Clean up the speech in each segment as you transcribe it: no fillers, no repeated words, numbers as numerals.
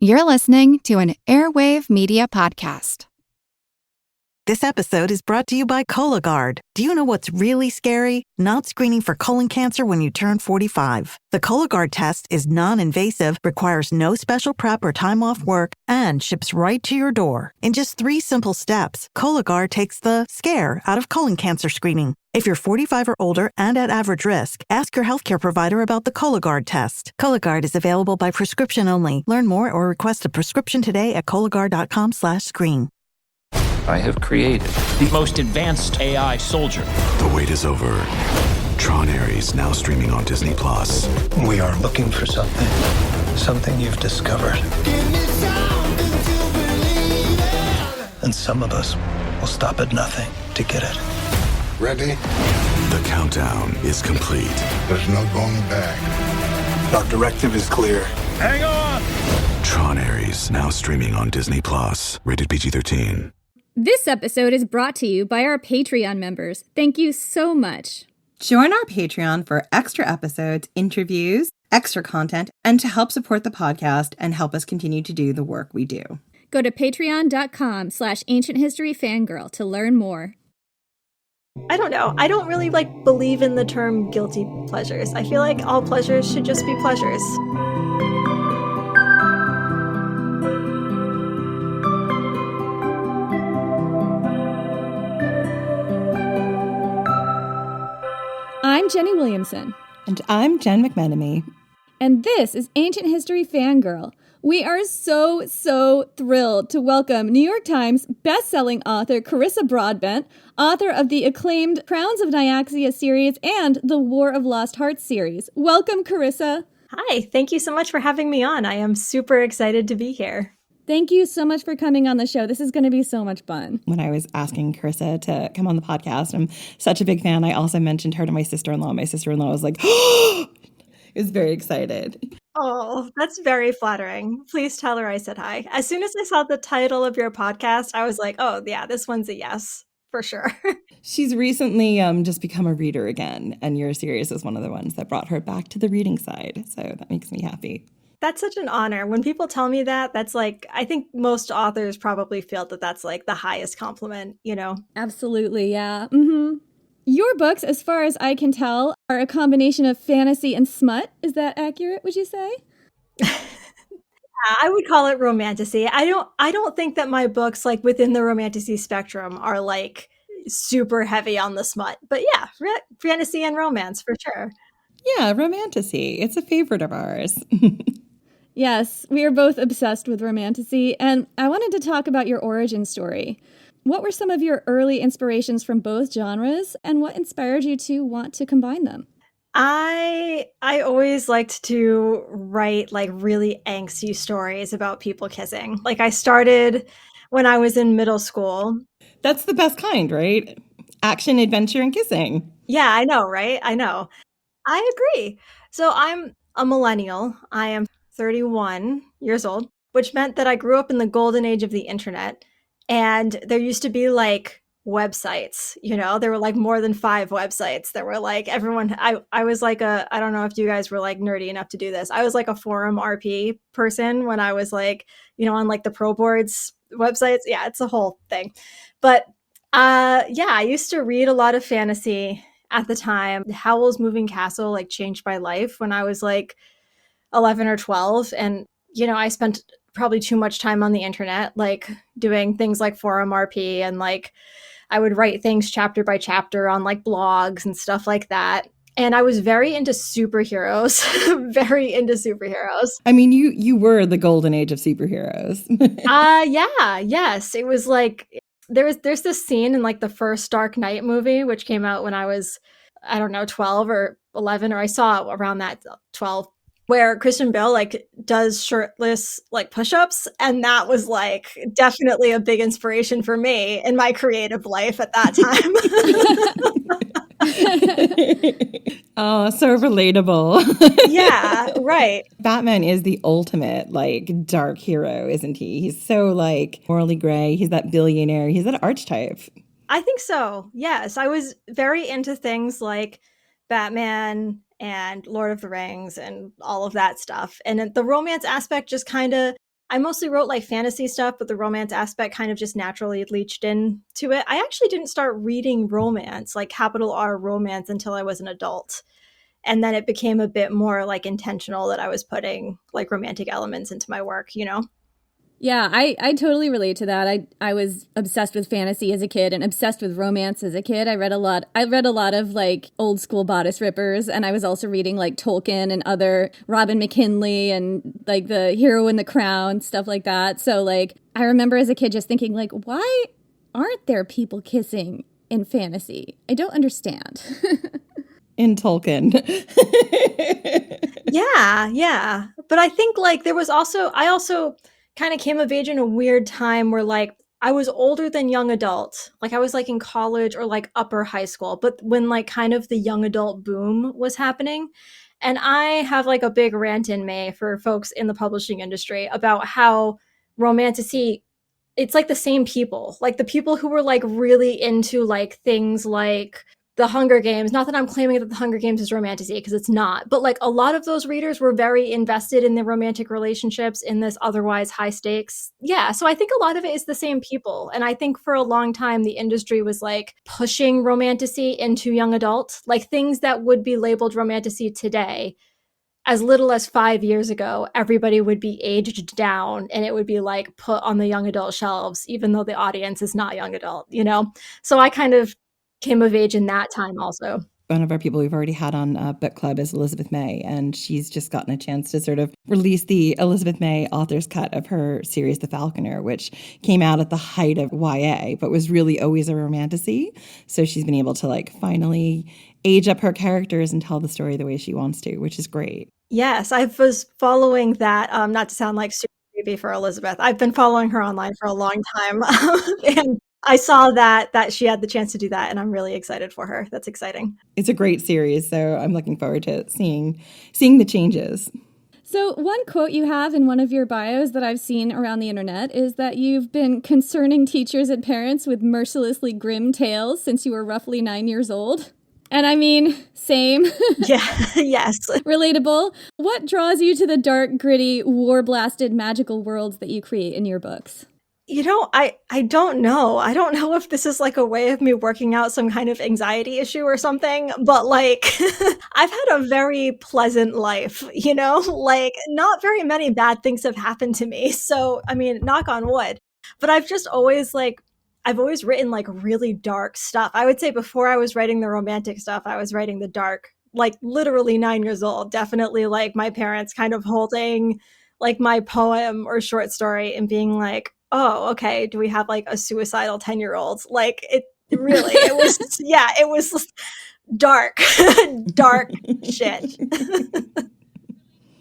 You're listening to an Airwave Media Podcast. This episode is brought to you by Cologuard. Do you know what's really scary? Not screening for colon cancer when you turn 45. The Cologuard test is non-invasive, requires no special prep or time off work, and ships right to your door. In just 3 simple steps, Cologuard takes the scare out of colon cancer screening. If you're 45 or older and at average risk, ask your healthcare provider about the Cologuard test. Cologuard is available by prescription only. Learn more or request a prescription today at Cologuard.com/screen. I have created the most advanced AI soldier. The wait is over. Tron Ares now streaming on Disney+. We are looking for something you've discovered. And some of us will stop at nothing to get it. Ready? The countdown is complete. There's no going back. Our directive is clear. Hang on! Tron Ares now streaming on Disney+. Rated PG-13. This episode is brought to you by our Patreon members. Thank you so much. Join our Patreon for extra episodes, interviews, extra content, and to help support the podcast and help us continue to do the work we do. Go to patreon.com/ancienthistoryfangirl to learn more. I don't know. I don't really believe in the term guilty pleasures. I feel like all pleasures should just be pleasures. I'm Jenny Williamson. And I'm Jen McMenemy. And this is Ancient History Fangirl. We are so thrilled to welcome New York Times bestselling author Carissa Broadbent, author of the acclaimed Crowns of Nyaxia series and the War of Lost Hearts series. Welcome, Carissa. Hi, thank you so much for having me on. I am super excited to be here. Thank you so much for coming on the show. This is going to be so much fun. When I was asking Carissa to come on the podcast, I'm such a big fan. I also mentioned her to my sister-in-law. My sister-in-law was like, oh, is very excited. Oh, that's very flattering. Please tell her I said hi. As soon as I saw the title of your podcast, I was like, oh, yeah, this one's a yes, for sure. She's recently just become a reader again, and your series is one of the ones that brought her back to the reading side. So that makes me happy. That's such an honor. When people tell me that, that's I think most authors probably feel that that's the highest compliment, you know? Absolutely, yeah. Mm-hmm. Your books, as far as I can tell, are a combination of fantasy and smut. Is that accurate, would you say? I would call it romantasy. I don't think that my books, within the romantasy spectrum, are super heavy on the smut. But yeah, fantasy and romance for sure. Yeah, romantasy. It's a favorite of ours. Yes, we are both obsessed with romantasy, and I wanted to talk about your origin story. What were some of your early inspirations from both genres, and what inspired you to want to combine them? I always liked to write really angsty stories about people kissing. I started when I was in middle school. That's the best kind, right? Action, adventure, and kissing. Yeah, I know, right? I know. I agree. So I'm a millennial. I am 31 years old, which meant that I grew up in the golden age of the internet. And there used to be websites, there were more than 5 websites. There were everyone, I was I don't know if you guys were nerdy enough to do this. I was a forum RP person when I was on the pro boards websites. Yeah, it's a whole thing. But yeah, I used to read a lot of fantasy at the time. Howl's Moving Castle changed my life when I was 11 or 12. And, I spent probably too much time on the internet, doing things like forum RP and I would write things chapter by chapter on blogs and stuff like that. And I was very into superheroes, very into superheroes. I mean, you were the golden age of superheroes. Yeah, yes. It was there's this scene in the first Dark Knight movie, which came out when I was, I don't know, 12 or 11, or I saw it around that 12, where Christian Bale does shirtless push-ups, and that was definitely a big inspiration for me in my creative life at that time. Oh, so relatable. Yeah, right. Batman is the ultimate dark hero, isn't he? He's so morally gray. He's that billionaire. He's that archetype. I think so. Yes, I was very into things like Batman and Lord of the Rings and all of that stuff. And the romance aspect just kind of I mostly wrote like fantasy stuff, but the romance aspect kind of just naturally leached into it. I actually didn't start reading romance, like capital R romance, until I was an adult. And then it became a bit more like intentional that I was putting like romantic elements into my work, you know? Yeah, I totally relate to that. I was obsessed with fantasy as a kid and obsessed with romance as a kid. I read a lot of like old school bodice rippers, and I was also reading like Tolkien and other Robin McKinley and like the Hero in the Crown, stuff like that. So like I remember as a kid just thinking like, why aren't there people kissing in fantasy? I don't understand. In Tolkien. Yeah. But I think like I also kind of came of age in a weird time where like I was older than young adult. Like I was like in college or like upper high school, but when like kind of the young adult boom was happening. And I have like a big rant in May for folks in the publishing industry about how romantasy, it's like the same people, like the people who were like really into like things like the Hunger Games. Not that I'm claiming that the Hunger Games is romantasy, because it's not, but like a lot of those readers were very invested in the romantic relationships in this otherwise high stakes. Yeah, so I think a lot of it is the same people. And I think for a long time, the industry was like pushing romantasy into young adult, like things that would be labeled romantasy today. As little as 5 years ago, everybody would be aged down and it would be like put on the young adult shelves, even though the audience is not young adult, you know? So I kind of came of age in that time also. One of our people we've already had on book club is Elizabeth May, and she's just gotten a chance to sort of release the Elizabeth May author's cut of her series, The Falconer, which came out at the height of YA, but was really always a romantasy. So she's been able to like finally age up her characters and tell the story the way she wants to, which is great. Yes, I was following that, not to sound like super creepy for Elizabeth. I've been following her online for a long time. And I saw that she had the chance to do that, and I'm really excited for her. That's exciting. It's a great series, so I'm looking forward to seeing the changes. So one quote you have in one of your bios that I've seen around the internet is that you've been concerning teachers and parents with mercilessly grim tales since you were roughly 9 years old. And I mean, same. Yeah, yes. Relatable. What draws you to the dark, gritty, war-blasted, magical worlds that you create in your books? You know, I don't know. I don't know if this is like a way of me working out some kind of anxiety issue or something, but like I've had a very pleasant life, you know, like not very many bad things have happened to me. So, I mean, knock on wood, but I've always written like really dark stuff. I would say before I was writing the romantic stuff, I was writing the dark, like literally 9 years old, definitely like my parents kind of holding like my poem or short story and being like, oh, okay, do we have like a suicidal 10-year-old? Like it really, it was, yeah, it was dark, dark shit.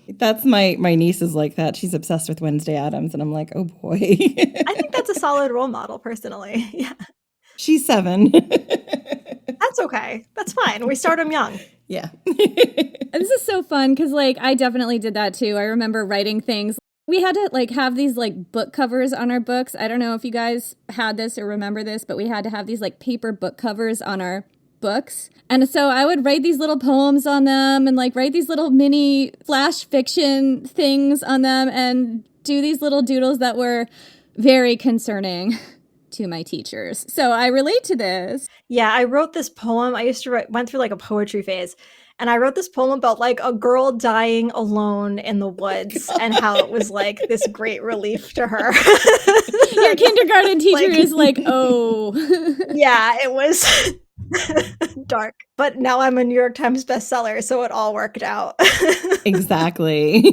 That's my niece is like that. She's obsessed with Wednesday Addams, and I'm like, oh boy. I think that's a solid role model, personally. Yeah. She's 7. That's okay. That's fine. We start them young. Yeah. And this is so fun because like I definitely did that too. I remember writing things. We had to like have these like book covers on our books. I don't know if you guys had this or remember this, but we had to have these like paper book covers on our books. And so I would write these little poems on them and like write these little mini flash fiction things on them and do these little doodles that were very concerning to my teachers. So I relate to this. Yeah, I wrote this poem. I went through like a poetry phase. And I wrote this poem about like a girl dying alone in the woods and how it was like this great relief to her. Your kindergarten teacher is like, oh. Yeah, it was dark. But now I'm a New York Times bestseller, so it all worked out. Exactly.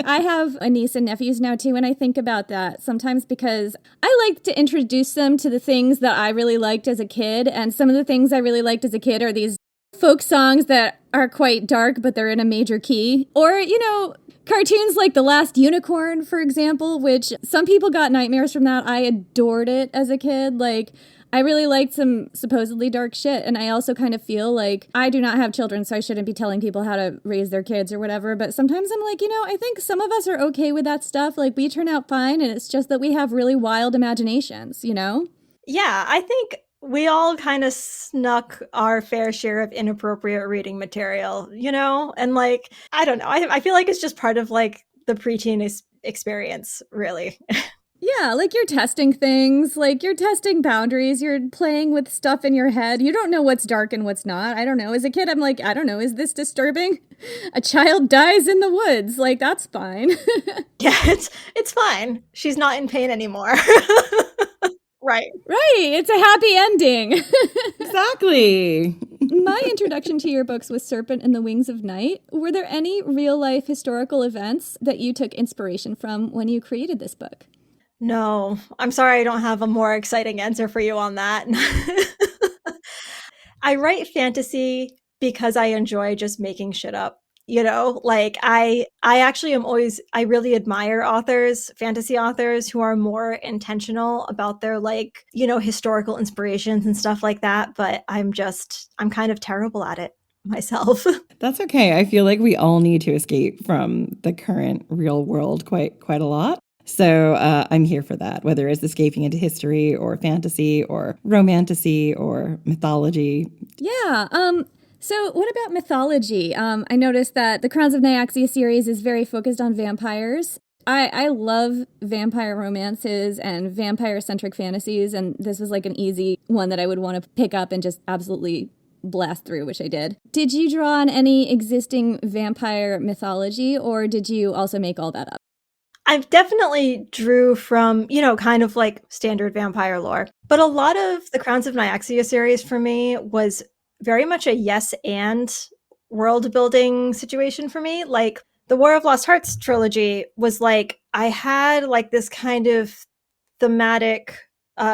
I have a niece and nephews now too, and I think about that sometimes because I like to introduce them to the things that I really liked as a kid. And some of the things I really liked as a kid are these folk songs that are quite dark, but they're in a major key. Or, you know, cartoons like The Last Unicorn, for example, which some people got nightmares from that. I adored it as a kid. Like, I really liked some supposedly dark shit. And I also kind of feel like I do not have children, so I shouldn't be telling people how to raise their kids or whatever. But sometimes I'm like, you know, I think some of us are okay with that stuff. Like, we turn out fine, and it's just that we have really wild imaginations, you know? Yeah, I think we all kind of snuck our fair share of inappropriate reading material, you know? And like, I don't know. I feel like it's just part of like the preteen experience, really. Yeah, like you're testing things, like you're testing boundaries, you're playing with stuff in your head. You don't know what's dark and what's not. I don't know. As a kid, I'm like, I don't know, is this disturbing? A child dies in the woods. Like, that's fine. Yeah, it's fine. She's not in pain anymore. Right. Right. It's a happy ending. Exactly. My introduction to your books was Serpent and the Wings of Night. Were there any real life historical events that you took inspiration from when you created this book? No, I'm sorry I don't have a more exciting answer for you on that. I write fantasy because I enjoy just making shit up. Like I actually I really admire fantasy authors who are more intentional about their historical inspirations and stuff like that. But I'm kind of terrible at it myself. That's okay. I feel like we all need to escape from the current real world quite a lot. So I'm here for that, whether it's escaping into history or fantasy or romantasy or mythology. Yeah. So what about mythology? I noticed that the Crowns of Nyaxia series is very focused on vampires. I love vampire romances and vampire-centric fantasies, and this was like an easy one that I would want to pick up and just absolutely blast through, which I did. Did you draw on any existing vampire mythology, or did you also make all that up? I've definitely drew from, kind of like standard vampire lore. But a lot of the Crowns of Nyaxia series for me was very much a yes and world building situation for me. Like the War of Lost Hearts trilogy was like, I had like this kind of thematic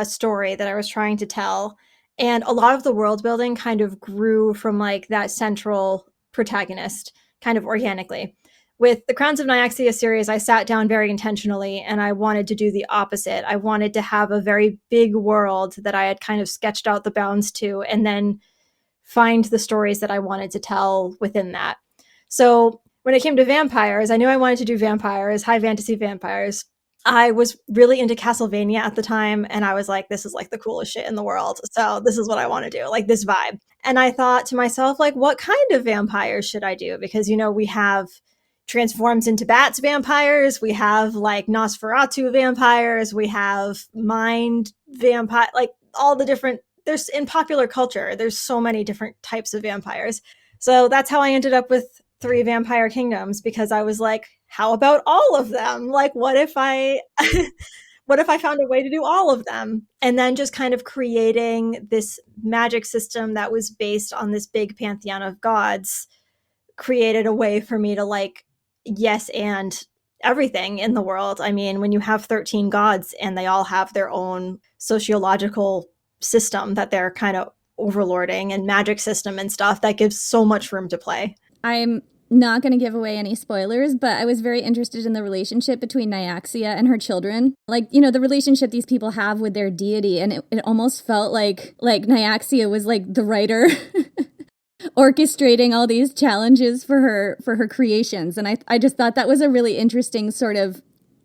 story that I was trying to tell. And a lot of the world building kind of grew from like that central protagonist kind of organically. With the Crowns of Nyaxia series, I sat down very intentionally and I wanted to do the opposite. I wanted to have a very big world that I had kind of sketched out the bounds to and then find the stories that I wanted to tell within that. So when it came to vampires, I knew I wanted to do vampires, high fantasy vampires. I was really into Castlevania at the time, and I was like, this is like the coolest shit in the world. So this is what I want to do, like this vibe. And I thought to myself, like, what kind of vampires should I do? Because, we have transforms into bats vampires, we have like Nosferatu vampires, we have mind vampire, like all the different, there's in popular culture, there's so many different types of vampires. So that's how I ended up with 3 vampire kingdoms, because I was like, how about all of them? Like, what if I found a way to do all of them? And then just kind of creating this magic system that was based on this big pantheon of gods created a way for me to like, yes, and everything in the world. I mean, when you have 13 gods and they all have their own sociological system that they're kind of overlording and magic system and stuff, that gives so much room to play. I'm not going to give away any spoilers, but I was very interested in the relationship between Nyaxia and her children. Like, the relationship these people have with their deity. And it almost felt like Nyaxia was like the writer orchestrating all these challenges for her creations. And I just thought that was a really interesting sort of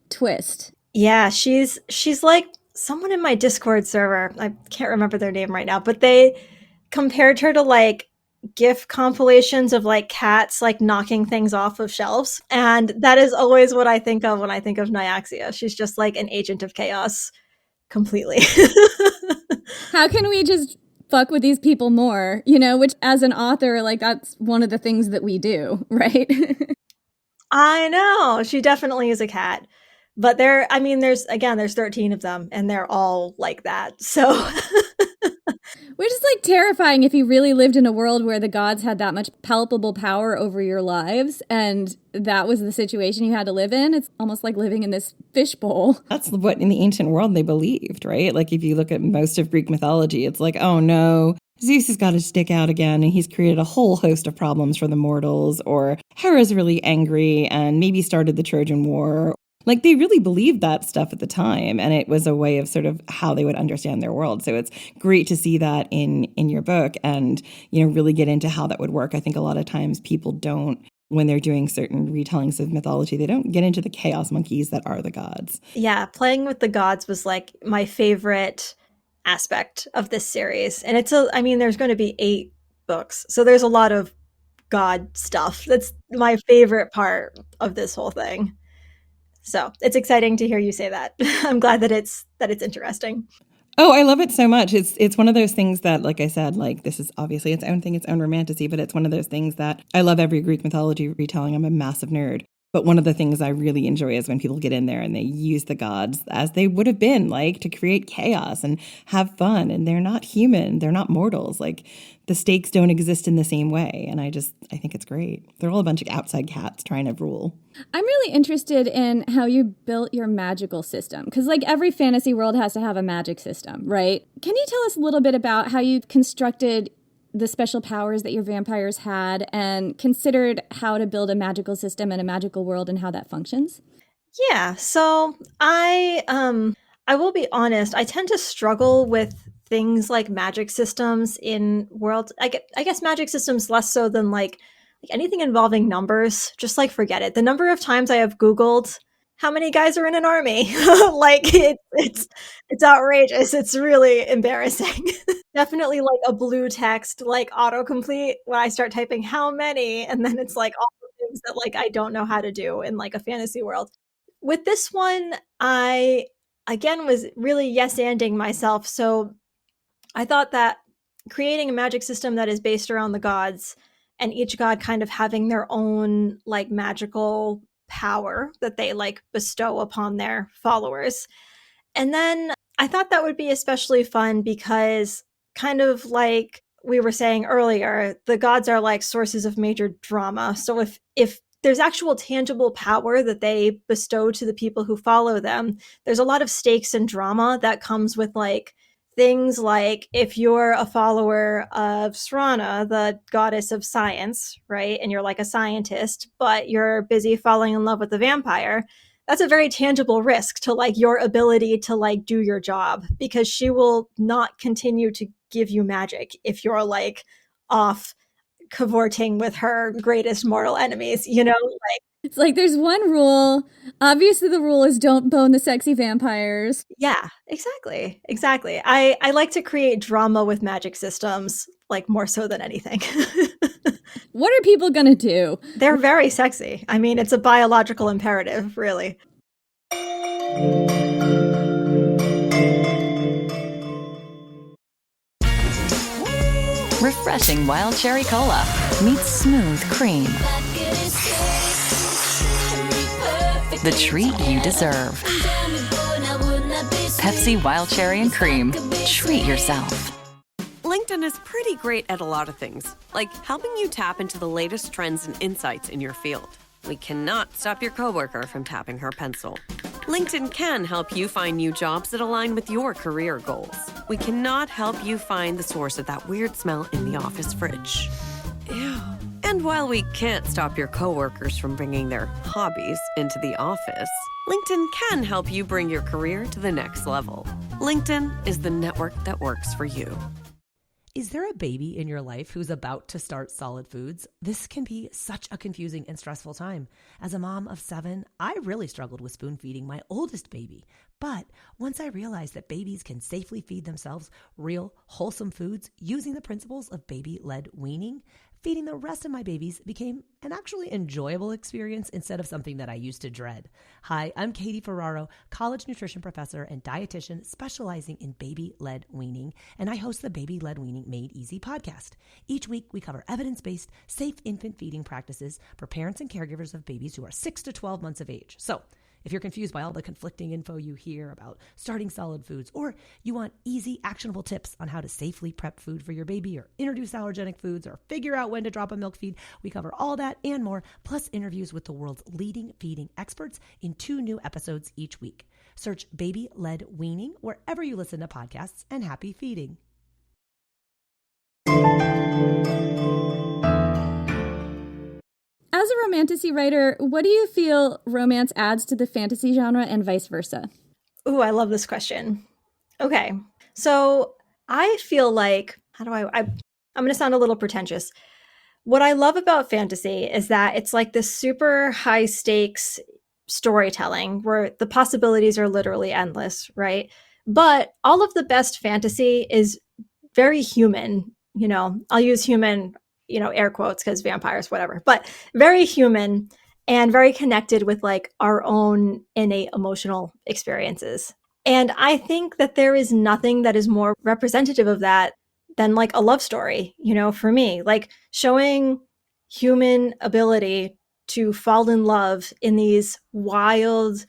twist. Yeah, she's like someone in my Discord server. I can't remember their name right now, but they compared her to like GIF compilations of like cats like knocking things off of shelves. And that is always what I think of when I think of Nyaxia. She's just like an agent of chaos completely. How can we just fuck with these people more, which as an author, like that's one of the things that we do, right? I know. She definitely is a cat. But there's 13 of them and they're all like that. So which is like terrifying if you really lived in a world where the gods had that much palpable power over your lives and that was the situation you had to live in. It's almost like living in this fishbowl. That's what in the ancient world they believed, right? Like if you look at most of Greek mythology, it's like, oh no, Zeus has got his stick out again and he's created a whole host of problems for the mortals, or Hera's really angry and maybe started the Trojan War. Like they really believed that stuff at the time, and it was a way of sort of how they would understand their world. So it's great to see that in your book and, really get into how that would work. I think a lot of times people don't, when they're doing certain retellings of mythology, they don't get into the chaos monkeys that are the gods. Yeah, playing with the gods was like my favorite aspect of this series. And there's going to be 8 books. So there's a lot of god stuff. That's my favorite part of this whole thing. So it's exciting to hear you say that. I'm glad that it's interesting. Oh, I love it so much. It's one of those things that, like I said, like this is obviously its own thing, its own romantasy, but it's one of those things that I love every Greek mythology retelling. I'm a massive nerd. But one of the things I really enjoy is when people get in there and they use the gods as they would have been, like, to create chaos and have fun. And they're not human. They're not mortals. Like, the stakes don't exist in the same way. And I think it's great. They're all a bunch of outside cats trying to rule. I'm really interested in how you built your magical system. Because, like, every fantasy world has to have a magic system, right? Can you tell us a little bit about how you constructed the special powers that your vampires had and considered how to build a magical system and a magical world and how that functions? Yeah, so I will be honest, I tend to struggle with things like magic systems in worlds. I guess magic systems less so than like anything involving numbers. Just like forget it. The number of times I have Googled how many guys are in an army, like it's outrageous. It's really embarrassing. Definitely like a blue text, like autocomplete when I start typing how many, and then it's like all the things that like I don't know how to do in like a fantasy world. With this one, I again was really yes-anding myself. So I thought that creating a magic system that is based around the gods and each god kind of having their own like magical power that they like bestow upon their followers. And then I thought that would be especially fun because kind of like we were saying earlier, the gods are like sources of major drama. So if there's actual tangible power that they bestow to the people who follow them, there's a lot of stakes and drama that comes with like things like if you're a follower of Srana, the goddess of science, right? And you're like a scientist, but you're busy falling in love with the vampire. That's a very tangible risk to like your ability to like do your job, because she will not continue to give you magic if you're like off cavorting with her greatest mortal enemies, you know? Like, it's like there's one rule. Obviously, the rule is don't bone the sexy vampires. Yeah, exactly. Exactly. I like to create drama with magic systems, like more so than anything. What are people going to do? They're very sexy. I mean, it's a biological imperative, really. Refreshing wild cherry cola meets smooth cream. The treat you deserve. Pepsi Wild Cherry and Cream. Treat yourself. LinkedIn is pretty great at a lot of things, like helping you tap into the latest trends and insights in your field. We cannot stop your coworker from tapping her pencil. LinkedIn can help you find new jobs that align with your career goals. We cannot help you find the source of that weird smell in the office fridge. Ew. And while we can't stop your coworkers from bringing their hobbies into the office, LinkedIn can help you bring your career to the next level. LinkedIn is the network that works for you. Is there a baby in your life who's about to start solid foods? This can be such a confusing and stressful time. As a mom of 7, I really struggled with spoon feeding my oldest baby. But once I realized that babies can safely feed themselves real, wholesome foods using the principles of baby-led weaning, feeding the rest of my babies became an actually enjoyable experience instead of something that I used to dread. Hi, I'm Katie Ferraro, college nutrition professor and dietitian specializing in baby-led weaning, and I host the Baby-Led Weaning Made Easy podcast. Each week, we cover evidence-based, safe infant feeding practices for parents and caregivers of babies who are 6 to 12 months of age. So, if you're confused by all the conflicting info you hear about starting solid foods, or you want easy, actionable tips on how to safely prep food for your baby, or introduce allergenic foods, or figure out when to drop a milk feed, we cover all that and more, plus interviews with the world's leading feeding experts in 2 new episodes each week. Search Baby-Led Weaning wherever you listen to podcasts, and happy feeding. As a romantasy writer, what do you feel romance adds to the fantasy genre and vice versa? Ooh, I love this question. Okay, so I feel like, I'm going to sound a little pretentious. What I love about fantasy is that it's like this super high stakes storytelling where the possibilities are literally endless, right? But all of the best fantasy is very human. You know, I'll use human, air quotes because vampires, whatever, but very human. and very connected with like our own innate emotional experiences. And I think that there is nothing that is more representative of that than like a love story, for me, like showing human ability to fall in love in these wild,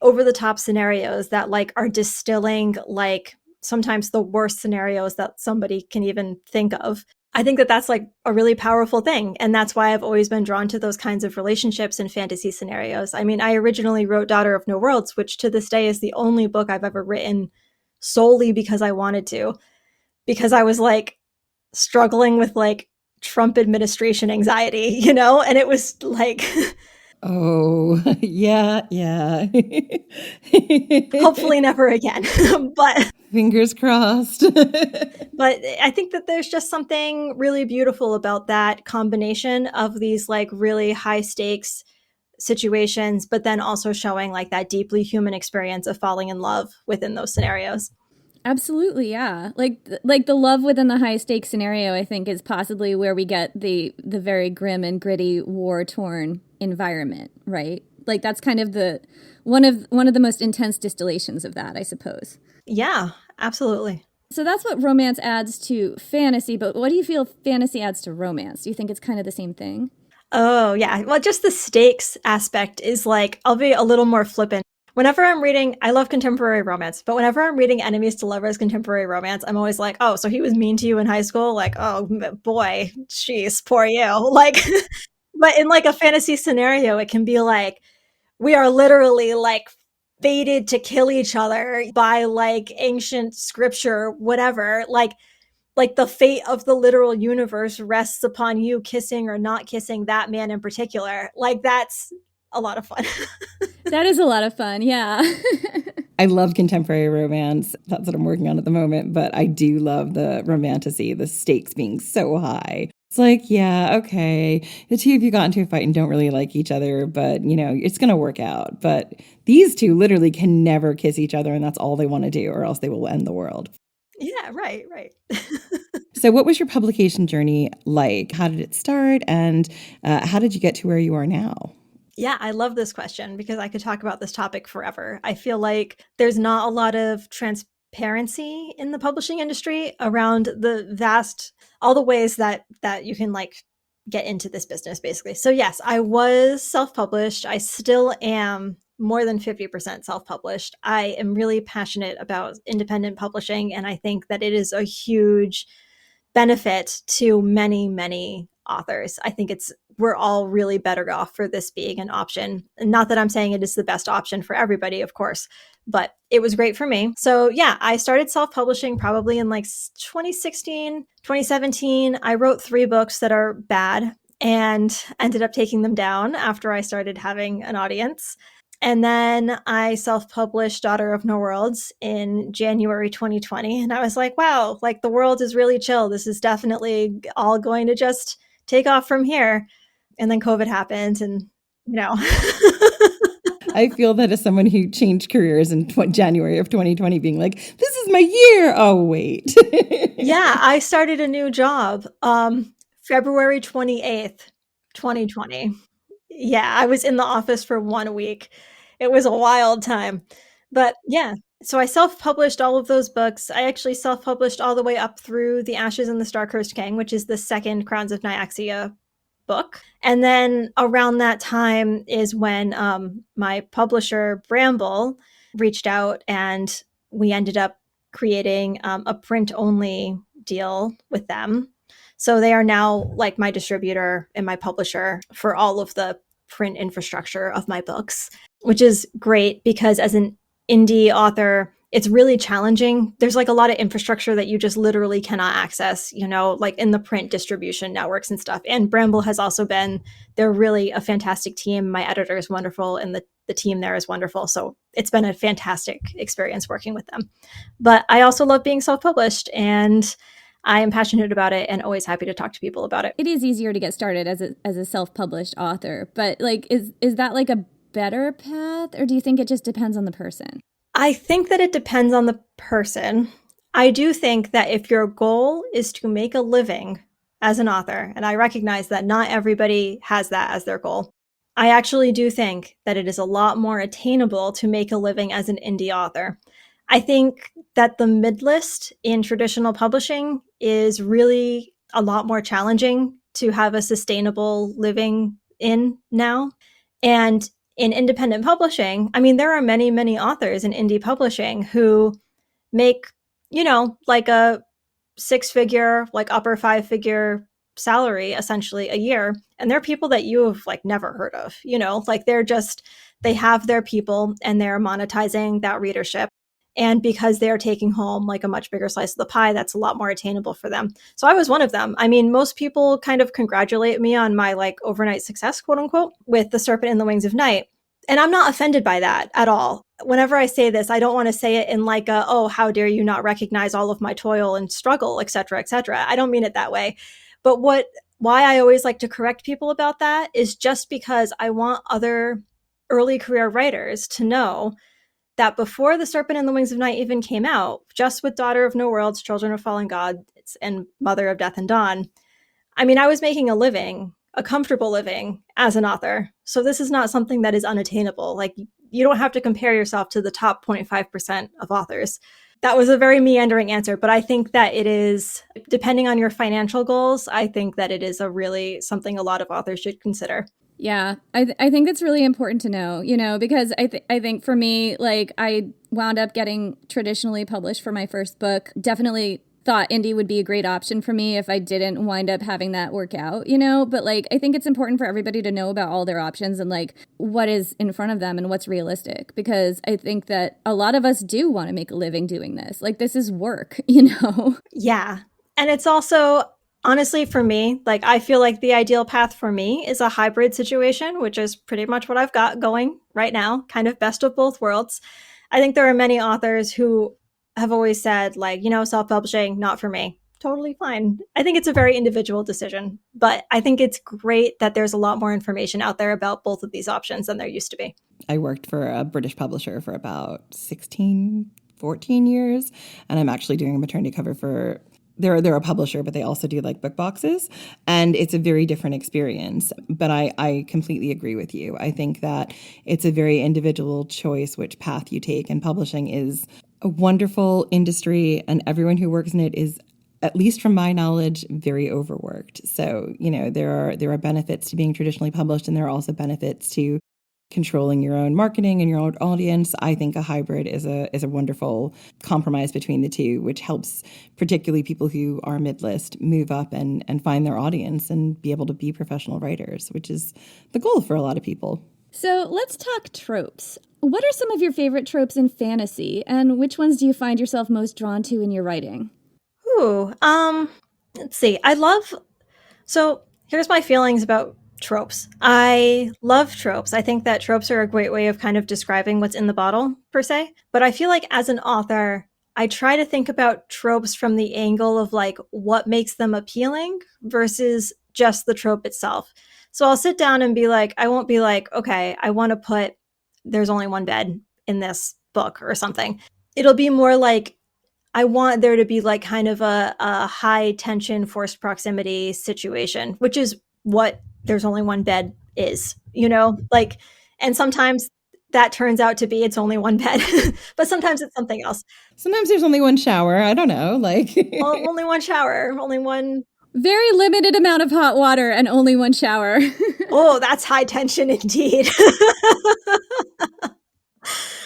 over the top scenarios that like are distilling like sometimes the worst scenarios that somebody can even think of. I think that that's like a really powerful thing. And that's why I've always been drawn to those kinds of relationships and fantasy scenarios. I mean, I originally wrote Daughter of No Worlds, which to this day is the only book I've ever written solely because I wanted to, because I was like struggling with like Trump administration anxiety, and it was like, Oh, yeah. hopefully never again. But fingers crossed. But I think that there's just something really beautiful about that combination of these like really high stakes situations, but then also showing like that deeply human experience of falling in love within those scenarios. Absolutely, yeah. Like the love within the high stakes scenario, I think, is possibly where we get the very grim and gritty, war torn environment, right? Like that's kind of the one of the most intense distillations of that, I suppose. Yeah, absolutely. So that's what romance adds to fantasy, but what do you feel fantasy adds to romance? Do you think it's kind of the same thing? Oh, yeah. Well, just the stakes aspect is like, I'll be a little more flippant. Whenever I'm reading, I love contemporary romance, but whenever I'm reading enemies to lovers contemporary romance, I'm always like, oh, so he was mean to you in high school? Like, oh boy, jeez, poor you. Like, but in like a fantasy scenario, it can be like, we are literally like fated to kill each other by like ancient scripture, whatever. Like the fate of the literal universe rests upon you kissing or not kissing that man in particular. Like that's a lot of fun. That is a lot of fun, yeah. I love contemporary romance. That's what I'm working on at the moment. But I do love the romantasy, the stakes being so high. It's like, yeah, okay, the two of you got into a fight and don't really like each other, but, it's going to work out. But these two literally can never kiss each other, and that's all they want to do, or else they will end the world. Yeah, right. So what was your publication journey like? How did it start? And how did you get to where you are now? Yeah, I love this question because I could talk about this topic forever. I feel like there's not a lot of transparency in the publishing industry around all the ways that you can like get into this business, basically. So yes, I was self-published. I still am more than 50% self-published. I am really passionate about independent publishing, and I think that it is a huge benefit to many, many authors. I think we're all really better off for this being an option. And not that I'm saying it is the best option for everybody, of course, but it was great for me. So yeah, I started self-publishing probably in like 2016, 2017. I wrote 3 books that are bad and ended up taking them down after I started having an audience. And then I self-published Daughter of No Worlds in January 2020. And I was like, wow, like the world is really chill. This is definitely all going to just take off from here. And then COVID happened and, I feel that as someone who changed careers in January of 2020, being like, this is my year. Oh, wait. Yeah, I started a new job February 28th, 2020. Yeah, I was in the office for 1 week. It was a wild time. But yeah, so I self-published all of those books. I actually self-published all the way up through The Ashes and the Star-Cursed King, which is the second Crowns of Nyaxia book. And then around that time is when my publisher, Bramble, reached out and we ended up creating a print-only deal with them. So they are now like my distributor and my publisher for all of the print infrastructure of my books, which is great because as an indie author, it's really challenging. There's like a lot of infrastructure that you just literally cannot access, like in the print distribution networks and stuff. And Bramble has also they're really a fantastic team. My editor is wonderful and the team there is wonderful. So it's been a fantastic experience working with them. But I also love being self-published and I am passionate about it and always happy to talk to people about it. It is easier to get started as a self-published author, but like, is that like a better path, or do you think it just depends on the person? I think that it depends on the person. I do think that if your goal is to make a living as an author, and I recognize that not everybody has that as their goal, I actually do think that it is a lot more attainable to make a living as an indie author. I think that the mid-list in traditional publishing is really a lot more challenging to have a sustainable living in now. And in independent publishing, I mean, there are many, many authors in indie publishing who make, like a 6-figure, like upper 5-figure salary essentially a year. And they're people that you have like never heard of, like they have their people and they're monetizing that readership. And because they're taking home like a much bigger slice of the pie, that's a lot more attainable for them. So I was one of them. I mean, most people kind of congratulate me on my like overnight success, quote unquote, with The Serpent in the Wings of Night. And I'm not offended by that at all. Whenever I say this, I don't want to say it in like a, oh, how dare you not recognize all of my toil and struggle, et cetera, et cetera. I don't mean it that way. But why I always like to correct people about that is just because I want other early career writers to know that before The Serpent and the Wings of Night even came out, just with Daughter of No Worlds, Children of Fallen Gods, and Mother of Death and Dawn, I mean, I was making a living, a comfortable living as an author. So this is not something that is unattainable. Like, you don't have to compare yourself to the top 0.5% of authors. That was a very meandering answer, but I think that it is, depending on your financial goals, I think that it is a really something a lot of authors should consider. Yeah, I think that's really important to know, because I think for me, like, I wound up getting traditionally published for my first book. Definitely thought indie would be a great option for me if I didn't wind up having that work out, but like, I think it's important for everybody to know about all their options and like what is in front of them and what's realistic, because I think that a lot of us do want to make a living doing this. Like, this is work, Yeah. And it's also, honestly, for me, like, I feel like the ideal path for me is a hybrid situation, which is pretty much what I've got going right now, kind of best of both worlds. I think there are many authors who have always said, like, self-publishing, not for me. Totally fine. I think it's a very individual decision, but I think it's great that there's a lot more information out there about both of these options than there used to be. I worked for a British publisher for about 14 years, and I'm actually doing a maternity cover for they're a publisher, but they also do like book boxes, and it's a very different experience. But I completely agree with you. I think that it's a very individual choice which path you take, and publishing is a wonderful industry, and everyone who works in it is, at least from my knowledge, very overworked. So, there are benefits to being traditionally published, and there are also benefits to controlling your own marketing and your own audience. I think a hybrid is a wonderful compromise between the two, which helps particularly people who are mid-list move up and find their audience and be able to be professional writers, which is the goal for a lot of people. So let's talk tropes. What are some of your favorite tropes in fantasy, and which ones do you find yourself most drawn to in your writing? Ooh, let's see. So here's my feelings about tropes. I love tropes. I think that tropes are a great way of kind of describing what's in the bottle, per se. But I feel like as an author, I try to think about tropes from the angle of like what makes them appealing versus just the trope itself. So I'll sit down and be like, I won't be like, okay, I want to put there's only one bed in this book or something. It'll be more like, I want there to be like kind of a high tension forced proximity situation, which is what there's only one bed is, like, and sometimes that turns out to be it's only one bed, but sometimes it's something else. Sometimes there's only one shower. I don't know, like only one shower, only one. Very limited amount of hot water and only one shower. Oh, that's high tension indeed.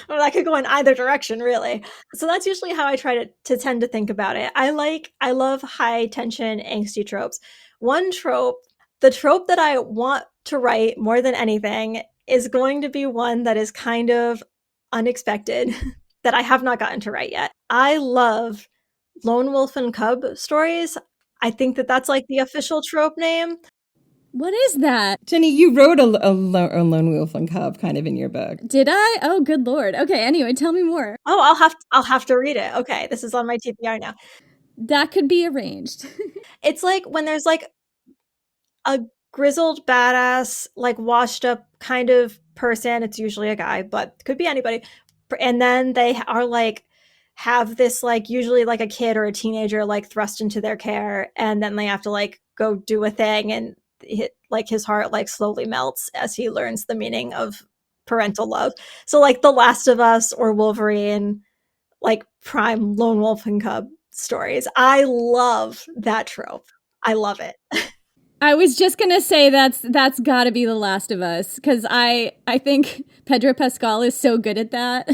Well, that could go in either direction, really. So that's usually how I try to tend to think about it. I love high tension, angsty tropes. One trope, the trope that I want to write more than anything is going to be one that is kind of unexpected that I have not gotten to write yet. I love lone wolf and cub stories. I think that that's like the official trope name. What is that? Jenny, you wrote a lone wolf and cub kind of in your book. Did I? Oh, good Lord. Okay, anyway, tell me more. Oh, I'll have to read it. Okay, this is on my TBR now. That could be arranged. It's like when there's like a grizzled badass, like washed up kind of person. It's usually a guy, but could be anybody. And then they are like, have this like usually like a kid or a teenager like thrust into their care, and then they have to like go do a thing, and his heart like slowly melts as he learns the meaning of parental love. So like The Last of Us or Wolverine, like prime lone wolf and cub stories. I love that trope. I love it. I was just gonna say that's got to be The Last of Us, because I think Pedro Pascal is so good at that.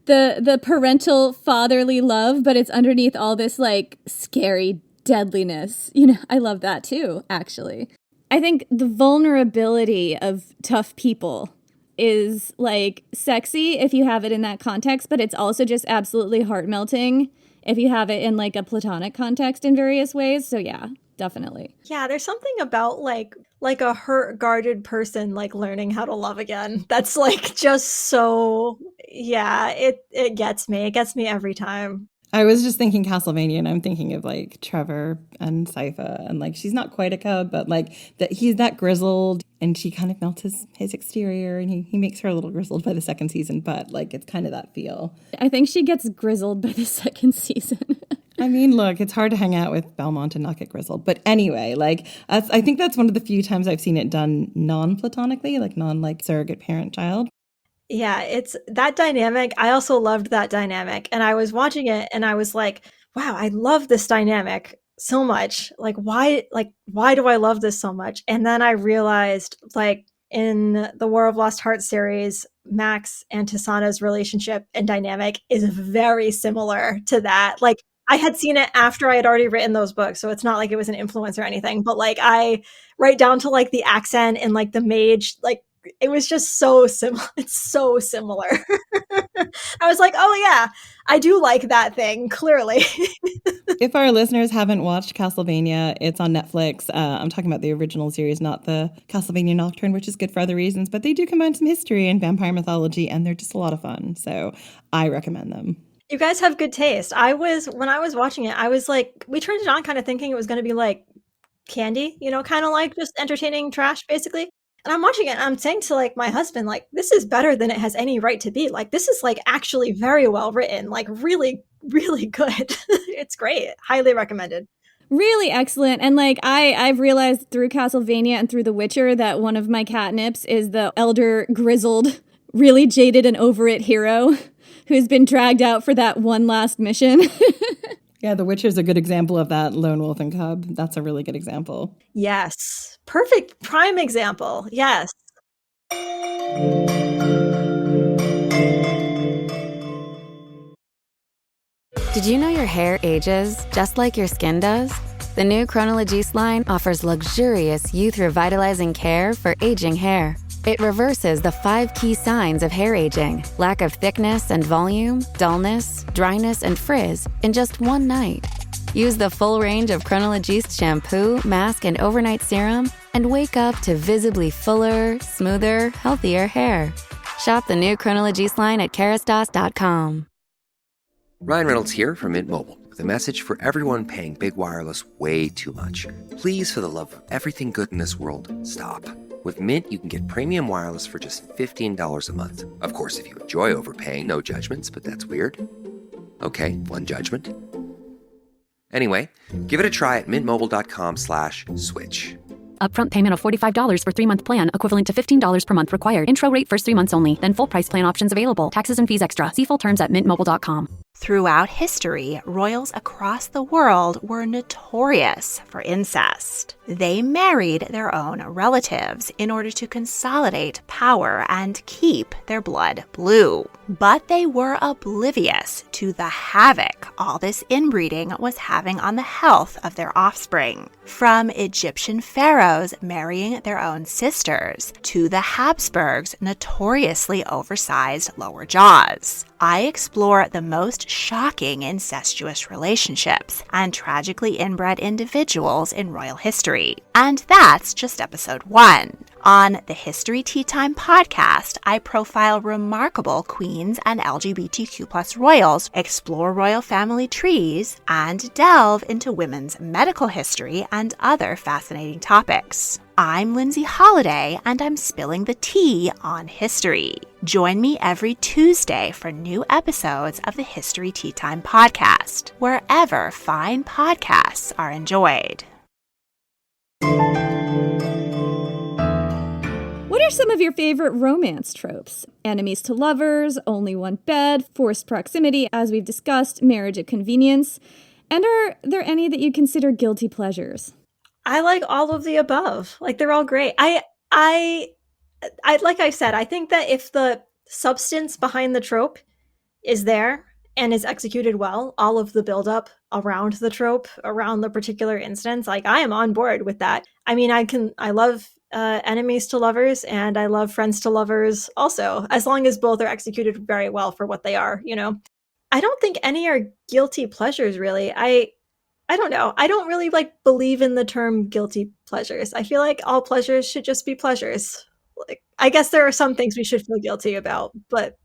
The parental fatherly love, but it's underneath all this like scary deadliness. You know, I love that too, actually. I think the vulnerability of tough people is like sexy if you have it in that context, but it's also just absolutely heart melting if you have it in like a platonic context in various ways. So yeah, definitely. Yeah, there's something about like a hurt, guarded person like learning how to love again. That's like just so, yeah, it gets me. It gets me every time. I was just thinking Castlevania, and I'm thinking of like Trevor and Sypha, and like she's not quite a cub, but like that he's that grizzled, and she kind of melts his exterior, and he makes her a little grizzled by the second season, but like it's kind of that feel. I think she gets grizzled by the second season. I mean, look, it's hard to hang out with Belmont and not get grizzled, but anyway, like I think that's one of the few times I've seen it done non-platonically, like surrogate parent-child. Yeah, it's that dynamic. I also loved that dynamic. And I was watching it and I was like, wow, I love this dynamic so much. Why do I love this so much? And then I realized, like, in the War of Lost Hearts series, Max and Tisana's relationship and dynamic is very similar to that. Like, I had seen it after I had already written those books, so it's not like it was an influence or anything, but like right down to like the accent and like the mage, like it was just so similar. It's so similar. I was like, oh yeah, I do like that thing, clearly. If our listeners haven't watched Castlevania, it's on Netflix. I'm talking about the original series, not the Castlevania Nocturne, which is good for other reasons, but they do combine some history and vampire mythology, and they're just a lot of fun. So I recommend them. You guys have good taste. When I was watching it, I was like, we turned it on kind of thinking it was going to be like candy, kind of like just entertaining trash, basically. And I'm watching it and I'm saying to like my husband, like, this is better than it has any right to be. Like, this is like actually very well written, like really, really good. It's great. Highly recommended. Really excellent. And like I've realized through Castlevania and through The Witcher that one of my catnips is the elder, grizzled, really jaded and over it hero who's been dragged out for that one last mission. Yeah, The Witcher's a good example of that lone wolf and cub. That's a really good example. Yes. Perfect. Prime example. Yes. Did you know your hair ages just like your skin does? The new Chronologies line offers luxurious youth revitalizing care for aging hair. It reverses the 5 key signs of hair aging: lack of thickness and volume, dullness, dryness, and frizz in just one night. Use the full range of Chronologies shampoo, mask, and overnight serum and wake up to visibly fuller, smoother, healthier hair. Shop the new Chronologies line at Kerastase.com. Ryan Reynolds here from Mint Mobile with a message for everyone paying big wireless way too much. Please, for the love of everything good in this world, stop. With Mint, you can get premium wireless for just $15 a month. Of course, if you enjoy overpaying, no judgments, but that's weird. Okay, one judgment. Anyway, give it a try at mintmobile.com/switch. Upfront payment of $45 for 3-month plan, equivalent to $15 per month required. Intro rate first 3 months only, then full price plan options available. Taxes and fees extra. See full terms at mintmobile.com. Throughout history, royals across the world were notorious for incest. They married their own relatives in order to consolidate power and keep their blood blue. But they were oblivious to the havoc all this inbreeding was having on the health of their offspring. From Egyptian pharaohs marrying their own sisters to the Habsburgs' notoriously oversized lower jaws. I explore the most shocking incestuous relationships and tragically inbred individuals in royal history. And that's just episode 1. On the History Tea Time podcast, I profile remarkable queens and LGBTQ+ royals, explore royal family trees, and delve into women's medical history and other fascinating topics. I'm Lindsay Holiday, and I'm spilling the tea on history. Join me every Tuesday for new episodes of the History Tea Time podcast, wherever fine podcasts are enjoyed. some of your favorite romance tropes? Enemies to lovers, only one bed, forced proximity, as we've discussed, marriage at convenience. And are there any that you consider guilty pleasures? I like all of the above. Like, they're all great. I like I said, I think that if the substance behind the trope is there and is executed well, all of the buildup around the trope, around the particular instance, like, I am on board with that. I mean, I love enemies to lovers, and I love friends to lovers also, as long as both are executed very well for what they are, you know? I don't think any are guilty pleasures, really. I don't know. I don't really believe in the term guilty pleasures. I feel like all pleasures should just be pleasures. Like, I guess there are some things we should feel guilty about, but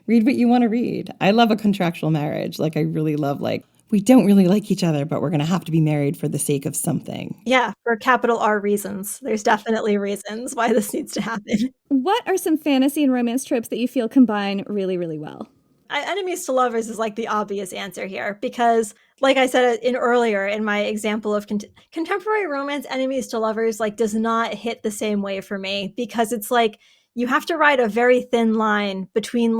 Read what you want to read. I love a contractual marriage. Like, I really love, we don't really like each other, but we're going to have to be married for the sake of something. Yeah, for capital R reasons. There's definitely reasons why this needs to happen. What are some fantasy and romance tropes that you feel combine really, really well? Enemies to lovers is the obvious answer here, because like I said earlier in my example of contemporary romance, enemies to lovers does not hit the same way for me, because it's you have to ride a very thin line between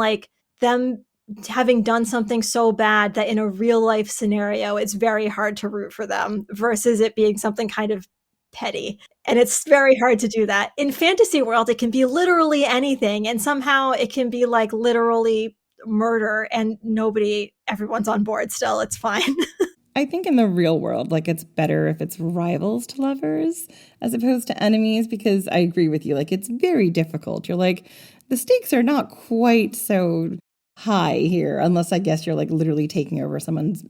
them having done something so bad that in a real life scenario it's very hard to root for them, versus it being something kind of petty. And it's very hard to do that. In fantasy world, it can be literally anything, and somehow it can be literally murder, and everyone's on board still. It's fine. I think in the real world, it's better if it's rivals to lovers as opposed to enemies, because I agree with you. It's very difficult. You're the stakes are not quite so high here, unless I guess you're literally taking over someone's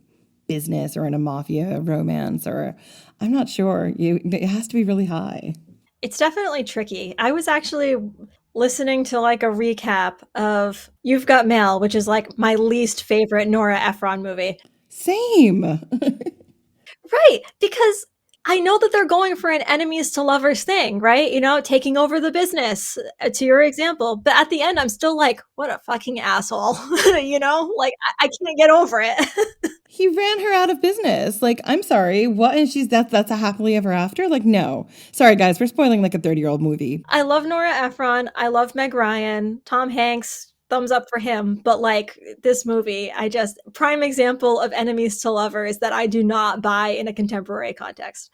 business or in a mafia romance, or I'm not sure. It has to be really high. It's definitely tricky. I was actually listening to a recap of You've Got Mail, which is my least favorite Nora Ephron movie. Same. Right, because I know that they're going for an enemies to lovers thing, right? You know, taking over the business, to your example. But at the end, I'm still what a fucking asshole. You know, I can't get over it. He ran her out of business. I'm sorry, what? And that's a happily ever after? No. Sorry, guys, we're spoiling a 30-year-old movie. I love Nora Ephron. I love Meg Ryan. Tom Hanks, thumbs up for him. But this movie, prime example of enemies to lovers that I do not buy in a contemporary context.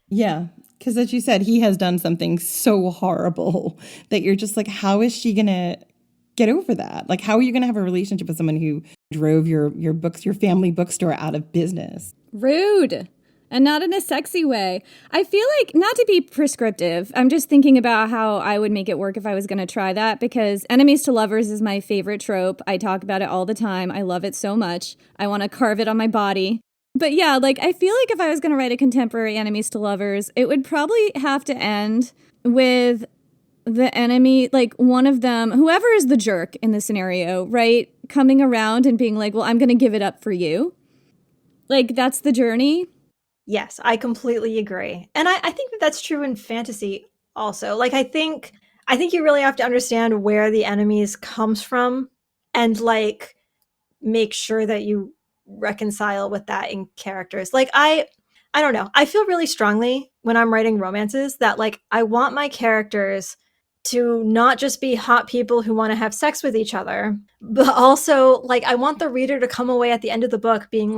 Yeah, because as you said, he has done something so horrible that you're just how is she going to get over that? How are you going to have a relationship with someone who drove your family bookstore out of business? Rude. And not in a sexy way. I feel not to be prescriptive, I'm just thinking about how I would make it work if I was going to try that, because enemies to lovers is my favorite trope. I talk about it all the time. I love it so much. I want to carve it on my body. But yeah, I feel if I was going to write a contemporary enemies to lovers, it would probably have to end with the enemy, one of them, whoever is the jerk in the scenario, right, coming around and being well, I'm going to give it up for you. That's the journey. Yes, I completely agree. And I think that's true in fantasy also. I think you really have to understand where the enemies comes from, and make sure that you reconcile with that in characters. I don't know. I feel really strongly when I'm writing romances that I want my characters to not just be hot people who want to have sex with each other, but also I want the reader to come away at the end of the book being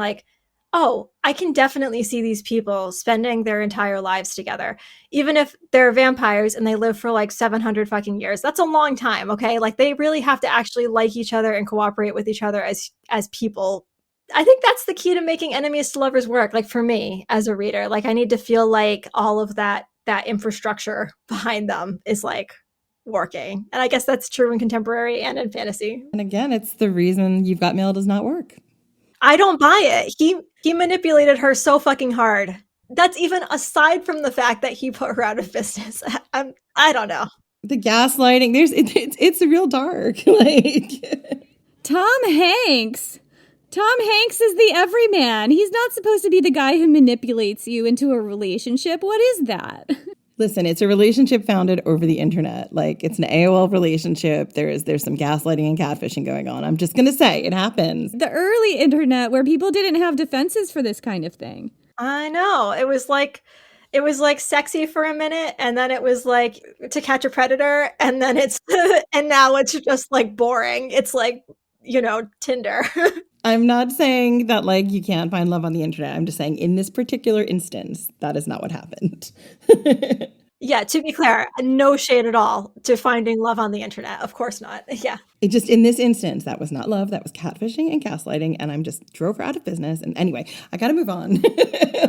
oh, I can definitely see these people spending their entire lives together. Even if they're vampires and they live for 700 fucking years. That's a long time, okay? They really have to actually like each other and cooperate with each other as people. I think that's the key to making enemies to lovers work. For me as a reader, I need to feel all of that infrastructure behind them is working. And I guess that's true in contemporary and in fantasy. And again, it's the reason You've Got Mail does not work. I don't buy it. He manipulated her so fucking hard. That's even aside from the fact that he put her out of business. I don't know. The gaslighting, it's real dark. Tom Hanks. Tom Hanks is the everyman. He's not supposed to be the guy who manipulates you into a relationship. What is that? Listen, it's a relationship founded over the internet. It's an AOL relationship. There's some gaslighting and catfishing going on. I'm just going to say it happens. The early internet where people didn't have defenses for this kind of thing. I know. It was It was like sexy for a minute, and then it was like To Catch a Predator, and then it's and now it's just like boring. It's like, Tinder. I'm not saying that like you can't find love on the internet. I'm just saying in this particular instance, that is not what happened. Yeah, to be clear, no shade at all to finding love on the internet. Of course not. Yeah. It just, in this instance, that was not love. That was catfishing and gaslighting. And I'm just drove her out of business. And anyway, I got to move on.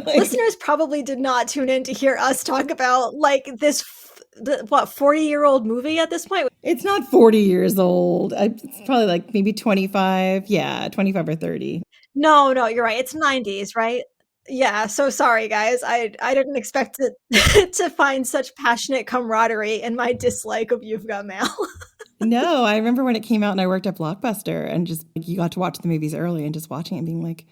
Listeners probably did not tune in to hear us talk about like this, 40-year-old movie at this point? It's not 40 years old. It's probably like maybe 25. Yeah, 25 or 30. No, you're right. It's 90s, right? Yeah, so sorry guys. I didn't expect to find such passionate camaraderie in my dislike of You've Got Mail. No, I remember when it came out and I worked at Blockbuster and just like, you got to watch the movies early and just watching it and being like,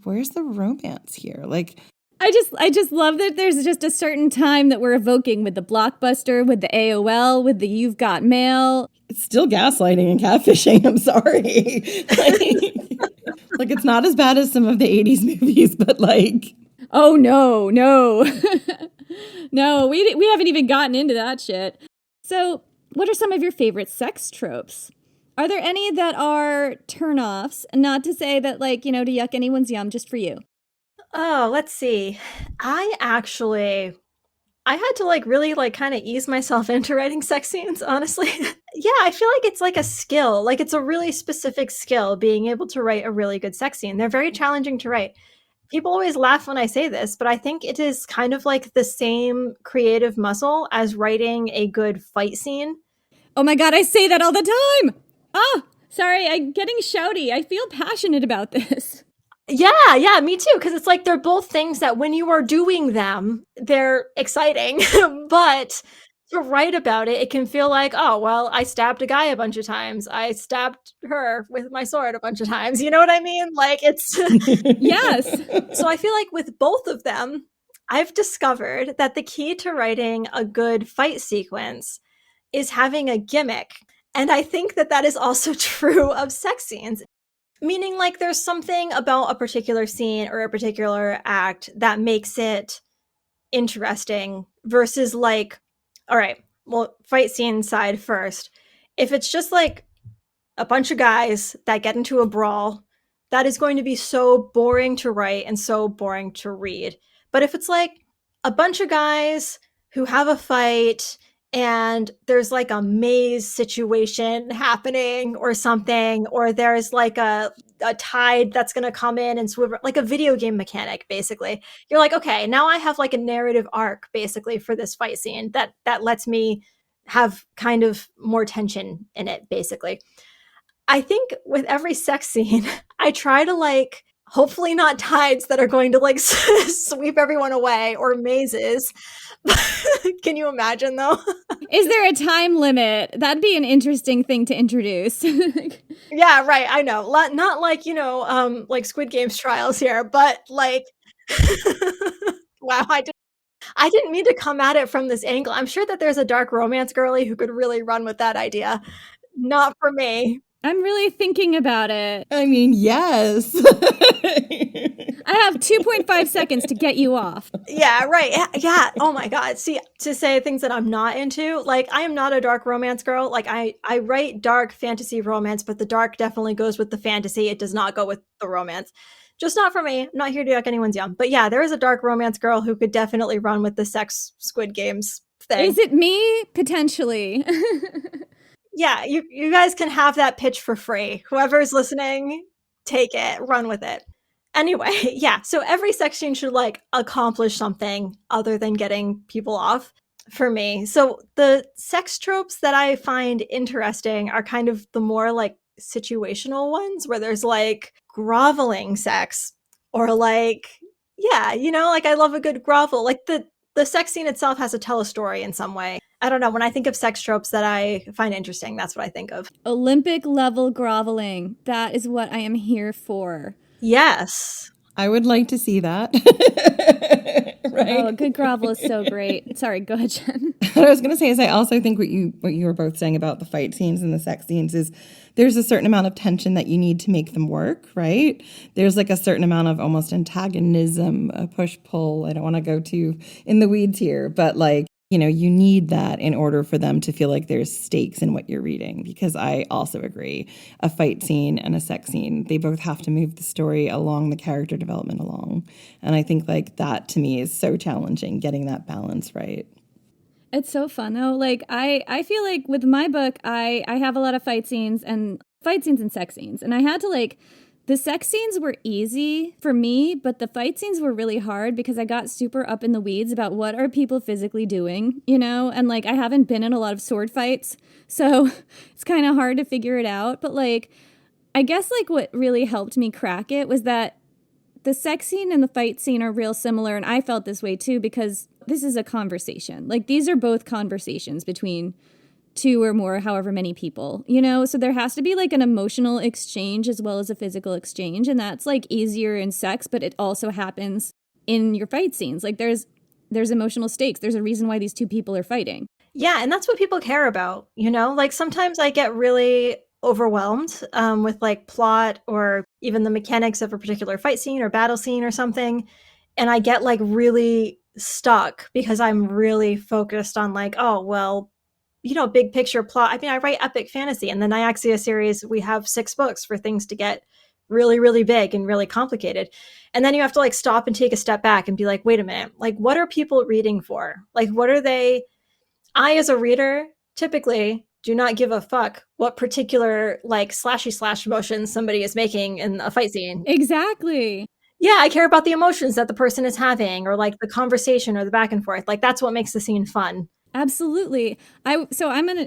where's the romance here? Like, I just love that there's just a certain time that we're evoking with the Blockbuster, with the AOL, with the You've Got Mail. It's still gaslighting and catfishing. I'm sorry. Like it's not as bad as some of the 80s movies, but like... Oh, no. No, we haven't even gotten into that shit. So, what are some of your favorite sex tropes? Are there any that are turnoffs? Not to say that, like, to yuck anyone's yum, just for you. Oh, let's see. I had to like really like kind of ease myself into writing sex scenes, honestly. Yeah, I feel like it's like a skill. Like it's a really specific skill being able to write a really good sex scene. They're very challenging to write. People always laugh when I say this, but I think it is kind of like the same creative muscle as writing a good fight scene. Oh my God, I say that all the time. Oh, sorry, I'm getting shouty. I feel passionate about this. Yeah, me too. Because it's like they're both things that when you are doing them, they're exciting. But to write about it, it can feel like, oh, well, I stabbed a guy a bunch of times. I stabbed her with my sword a bunch of times. You know what I mean? Like it's... Yes. So I feel like with both of them, I've discovered that the key to writing a good fight sequence is having a gimmick. And I think that is also true of sex scenes. Meaning like there's something about a particular scene or a particular act that makes it interesting versus like, all right, well, fight scene side first. If it's just like a bunch of guys that get into a brawl, that is going to be so boring to write and so boring to read. But if it's like a bunch of guys who have a fight and there's like a maze situation happening or something, or there's like a tide that's going to come in and swim, like a video game mechanic, basically. You're like, okay, now I have like a narrative arc basically for this fight scene that lets me have kind of more tension in it, basically. I think with every sex scene, I try to like, hopefully not tides that are going to like sweep everyone away or mazes. Can you imagine though? Is there a time limit? That'd be an interesting thing to introduce. Yeah, right. I know. Not like, like Squid Games trials here, but like, wow, I didn't mean to come at it from this angle. I'm sure that there's a dark romance girly who could really run with that idea. Not for me. I'm really thinking about it. I mean, yes. I have 2.5 seconds to get you off. Yeah, right. Yeah. Oh my God. See, to say things that I'm not into, like I am not a dark romance girl. Like I write dark fantasy romance, but the dark definitely goes with the fantasy. It does not go with the romance. Just not for me. I'm not here to yuck anyone's yum. But yeah, there is a dark romance girl who could definitely run with the sex Squid Games thing. Is it me? Potentially. Yeah, you guys can have that pitch for free. Whoever's listening, take it, run with it. Anyway, yeah, so every sex scene should like accomplish something other than getting people off for me. So the sex tropes that I find interesting are kind of the more like situational ones where there's like groveling sex or like, yeah, like I love a good grovel. Like the sex scene itself has to tell a story in some way. I don't know. When I think of sex tropes that I find interesting, that's what I think of. Olympic level groveling. That is what I am here for. Yes. I would like to see that. Right? Oh, good grovel is so great. Sorry, go ahead, Jen. What I was going to say is I also think what you were both saying about the fight scenes and the sex scenes is there's a certain amount of tension that you need to make them work, right? There's like a certain amount of almost antagonism, a push-pull. I don't want to go too in the weeds here, but like, you need that in order for them to feel like there's stakes in what you're reading, because I also agree. A fight scene and a sex scene, they both have to move the story along, the character development along. And I think like that to me is so challenging, getting that balance right. It's so fun though. Like I feel like with my book, I have a lot of fight scenes and sex scenes. And I had to the sex scenes were easy for me, but the fight scenes were really hard because I got super up in the weeds about what are people physically doing, and I haven't been in a lot of sword fights. So it's kind of hard to figure it out. But I guess what really helped me crack it was that the sex scene and the fight scene are real similar. And I felt this way too, because this is a conversation. These are both conversations between two or more, however many people, so there has to be an emotional exchange as well as a physical exchange. And that's easier in sex, but it also happens in your fight scenes. There's emotional stakes. There's a reason why these two people are fighting. Yeah. And that's what people care about. Sometimes I get really overwhelmed with plot or even the mechanics of a particular fight scene or battle scene or something. And I get really stuck because I'm really focused on big picture plot. I mean, I write epic fantasy. In the Nyaxia series, we have 6 books for things to get really, really big and really complicated. And then you have to stop and take a step back and be like, wait a minute, what are people reading for? What are they? I, as a reader, typically do not give a fuck what particular slashy slash motions somebody is making in a fight scene. Exactly. Yeah, I care about the emotions that the person is having or the conversation or the back and forth. That's what makes the scene fun. Absolutely. I'm an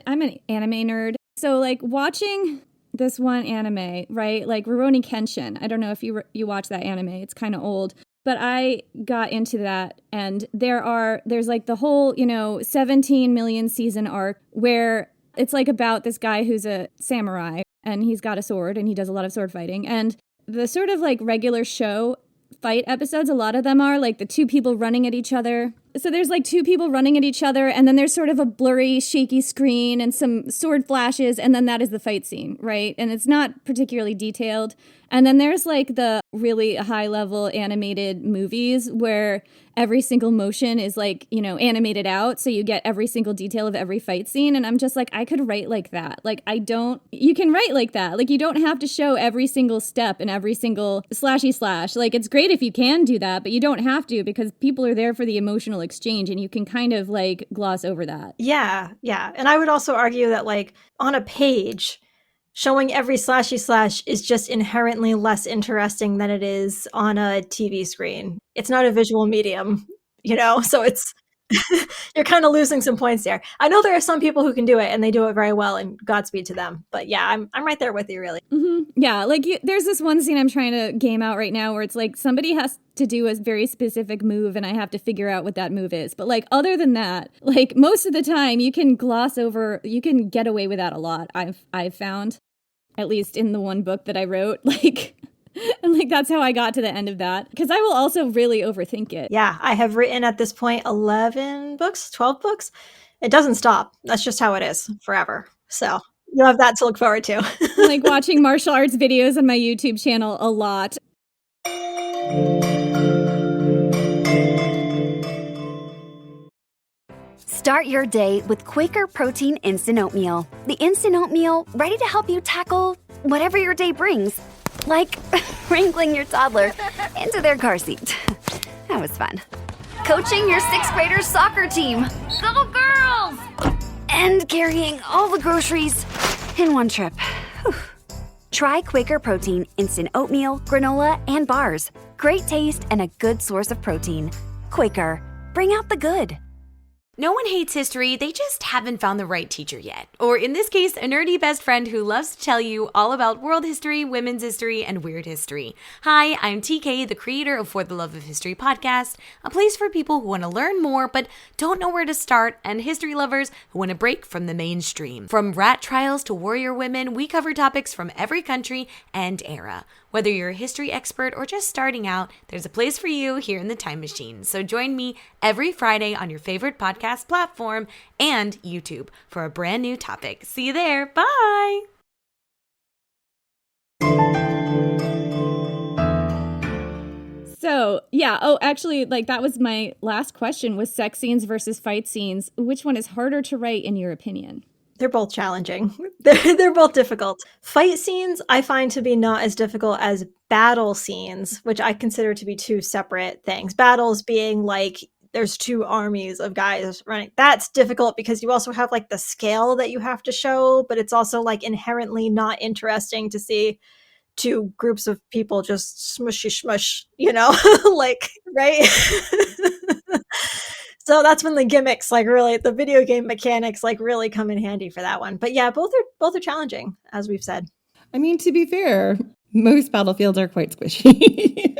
anime nerd. So watching this one anime, right? Rurouni Kenshin. I don't know if you watch that anime. It's kind of old, but I got into that, and there's the whole 17 million season arc where it's about this guy who's a samurai and he's got a sword and he does a lot of sword fighting. And the sort of regular show fight episodes, a lot of them are the two people running at each other. So there's 2 people running at each other, and then there's sort of a blurry, shaky screen and some sword flashes, and then that is the fight scene, right? And it's not particularly detailed. And then there's the really high-level animated movies where every single motion is animated out, so you get every single detail of every fight scene. And I'm just I could write like that. You can write like that. You don't have to show every single step and every single slashy slash. It's great if you can do that, but you don't have to, because people are there for the emotional exchange, and you can kind of gloss over that. Yeah. And I would also argue that on a page, showing every slashy slash is just inherently less interesting than it is on a TV screen. It's not a visual medium, so it's you're kind of losing some points there. I know there are some people who can do it and they do it very well, and Godspeed to them. But yeah, I'm right there with you, really. Mm-hmm. Yeah, there's this one scene I'm trying to game out right now where it's somebody has to do a very specific move and I have to figure out what that move is. But other than that, most of the time you can gloss over, you can get away with that a lot. I've found, at least in the one book that I wrote, and that's how I got to the end of that, because I will also really overthink it. Yeah, I have written at this point 11 books, 12 books. It doesn't stop. That's just how it is forever. So you have that to look forward to. Watching martial arts videos on my YouTube channel a lot. Start your day with Quaker Protein Instant Oatmeal. The instant oatmeal ready to help you tackle whatever your day brings. Like wrangling your toddler into their car seat. That was fun. Coaching your 6th graders soccer team. Go girls! And carrying all the groceries in one trip. Whew. Try Quaker Protein Instant Oatmeal, granola, and bars. Great taste and a good source of protein. Quaker, bring out the good. No one hates history, they just haven't found the right teacher yet. Or in this case, a nerdy best friend who loves to tell you all about world history, women's history, and weird history. Hi, I'm TK, the creator of For the Love of History podcast, a place for people who want to learn more but don't know where to start, and history lovers who want to break from the mainstream. From rat trials to warrior women, we cover topics from every country and era. Whether you're a history expert or just starting out, there's a place for you here in the Time Machine. So join me every Friday on your favorite podcast platform and YouTube for a brand new topic. See you there. Bye. Yeah. Oh, actually, like that was my last question was sex scenes versus fight scenes. Which one is harder to write in your opinion? They're both challenging. They're both difficult. Fight scenes I find to be not as difficult as battle scenes, which I consider to be two separate things. Battles being like there's two armies of guys running. That's difficult because you also have like the scale that you have to show, but it's also like inherently not interesting to see two groups of people just smushy smush, like, right? So that's when the gimmicks, like really the video game mechanics, like really come in handy for that one. But yeah, both are challenging, as we've said. I mean, to be fair, most battlefields are quite squishy.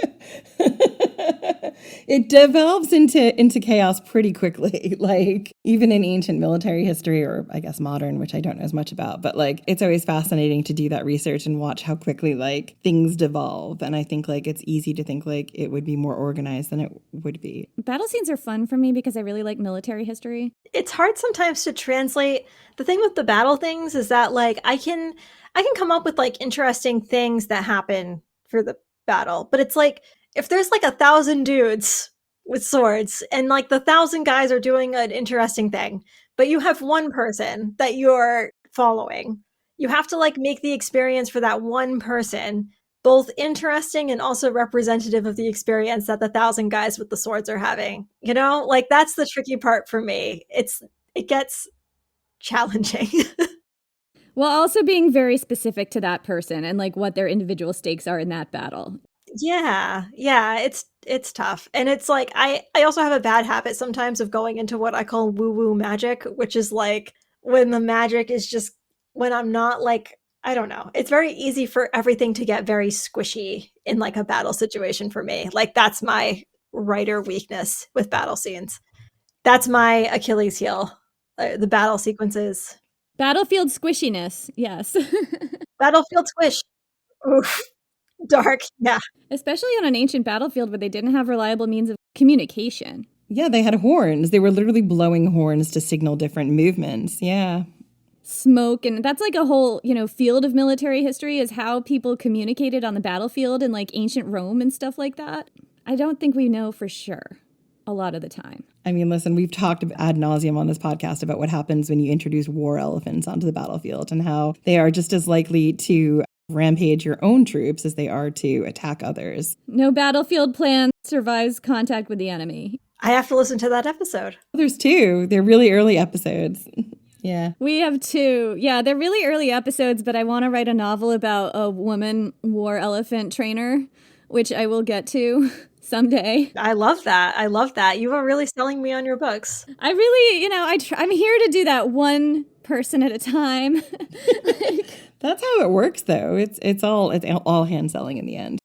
It develops into chaos pretty quickly, like even in ancient military history, or I guess modern, which I don't know as much about, but like it's always fascinating to do that research and watch how quickly like things devolve. And I think like it's easy to think like it would be more organized than it would be. Battle scenes are fun for me because I really like military history. It's hard sometimes to translate. The thing with the battle things is that like I can come up with like interesting things that happen for the battle, but it's like if there's like 1,000 dudes with swords and like the 1,000 guys are doing an interesting thing, but you have one person that you're following, you have to like make the experience for that one person both interesting and also representative of the experience that the 1,000 guys with the swords are having. Like that's the tricky part for me. It gets challenging. While also being very specific to that person and like what their individual stakes are in that battle. Yeah, it's tough. And it's like I also have a bad habit sometimes of going into what I call woo-woo magic, which is like when the magic is just when I'm not like, I don't know. It's very easy for everything to get very squishy in like a battle situation for me. Like that's my writer weakness with battle scenes. That's my Achilles heel. The battle sequences. Battlefield squishiness, yes. Battlefield squish. Oof. Dark, yeah. Especially on an ancient battlefield where they didn't have reliable means of communication. Yeah, they had horns. They were literally blowing horns to signal different movements. Yeah. Smoke, and that's like a whole, field of military history is how people communicated on the battlefield in like ancient Rome and stuff like that. I don't think we know for sure a lot of the time. I mean, listen, we've talked ad nauseum on this podcast about what happens when you introduce war elephants onto the battlefield and how they are just as likely to rampage your own troops as they are to attack others. No battlefield plan survives contact with the enemy. I have to listen to that episode. There's 2. They're really early episodes. Yeah. We have 2. Yeah, they're really early episodes, but I want to write a novel about a woman war elephant trainer, which I will get to someday. I love that. You are really selling me on your books. I really, I'm here to do that one person at a time. That's how it works, though. It's all hand selling in the end.